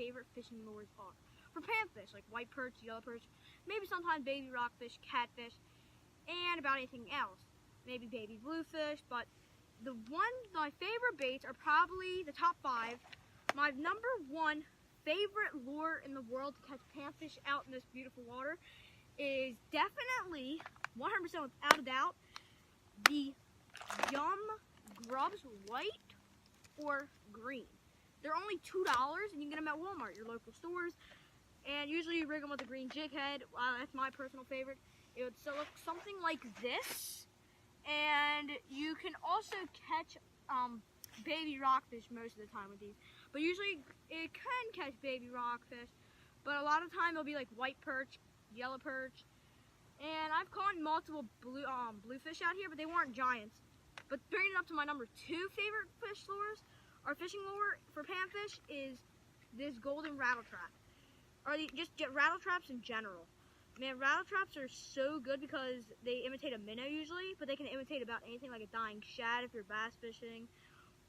favorite fishing lures are. For panfish, like white perch, yellow perch, maybe sometimes baby rockfish, catfish, and about anything else. Maybe baby bluefish, but my favorite baits are probably the top 5. My number 1 favorite lure in the world to catch panfish out in this beautiful water is definitely, 100% without a doubt, the Yum Grubs White or Green. They're only $2 and you can get them at Walmart, your local stores. And usually you rig them with a green jig head. That's my personal favorite. It would look something like this. And you can also catch baby rockfish most of the time with these. But usually it can catch baby rockfish. But a lot of the time it'll be like white perch, yellow perch. And I've caught multiple bluefish out here, but they weren't giants. But bringing it up to my number 2 favorite fish lures, or fishing lure for panfish, is this golden rattle trap. Or just rattle traps in general. Man, rattle traps are so good because they imitate a minnow usually, but they can imitate about anything, like a dying shad if you're bass fishing.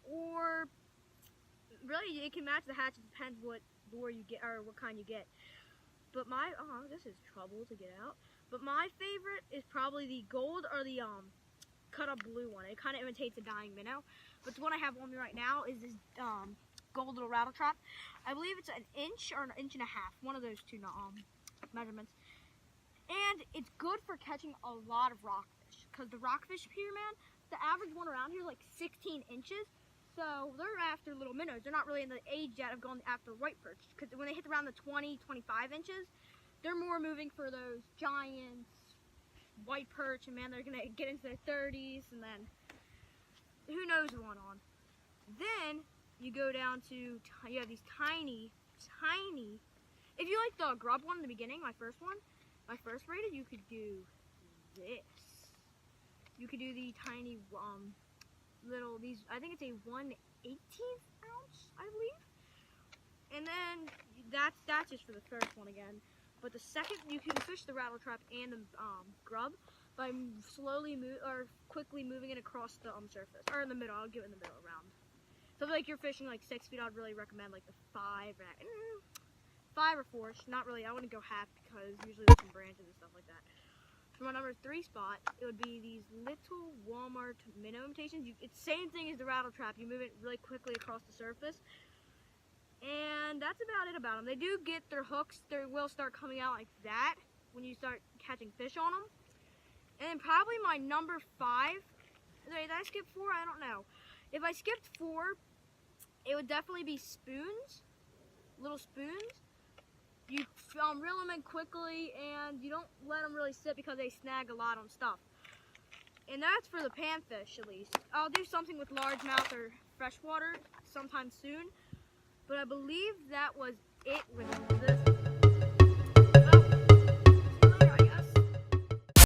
Or really, it can match the hatch. It depends what lure you get or what kind you get. But this is trouble to get out. But my favorite is probably the gold or the cut up blue one. It kind of imitates a dying minnow. But the one I have on me right now is this gold little rattle trap. I believe it's an inch or an inch and a half. One of those two measurements. And it's good for catching a lot of rockfish. Because the rockfish here, man, the average one around here is like 16 inches. So they're after little minnows. They're not really in the age yet of going after white perch. Because when they hit around the 20, 25 inches, they're more moving for those giants, white perch. And man, they're going to get into their 30s. And then who knows what's going on. Then you go down to, you have these tiny, if you like the grub one in the beginning, my first rated, you could do this. You could do the tiny little, I think it's a 1/18 ounce, I believe. And then that's just for the first one again. But the second, you can fish the rattle trap and the grub by quickly moving it across the surface, or in the middle. I'll give it in the middle around. So like you're fishing like 6 feet, I'd really recommend like the 5 or 4. Not really. I wouldn't go half because usually there's some branches and stuff like that. For my number 3 spot, it would be these little Walmart minnow imitations. It's the same thing as the rattle trap. You move it really quickly across the surface. And that's about it about them. They do get their hooks. They will start coming out like that when you start catching fish on them. And then probably my number 5. Did I skip 4? I don't know. If I skipped 4, it would definitely be spoons. Little spoons. You reel them in quickly, and you don't let them really sit because they snag a lot on stuff. And that's for the panfish, at least. I'll do something with largemouth or freshwater sometime soon. But I believe that was it with this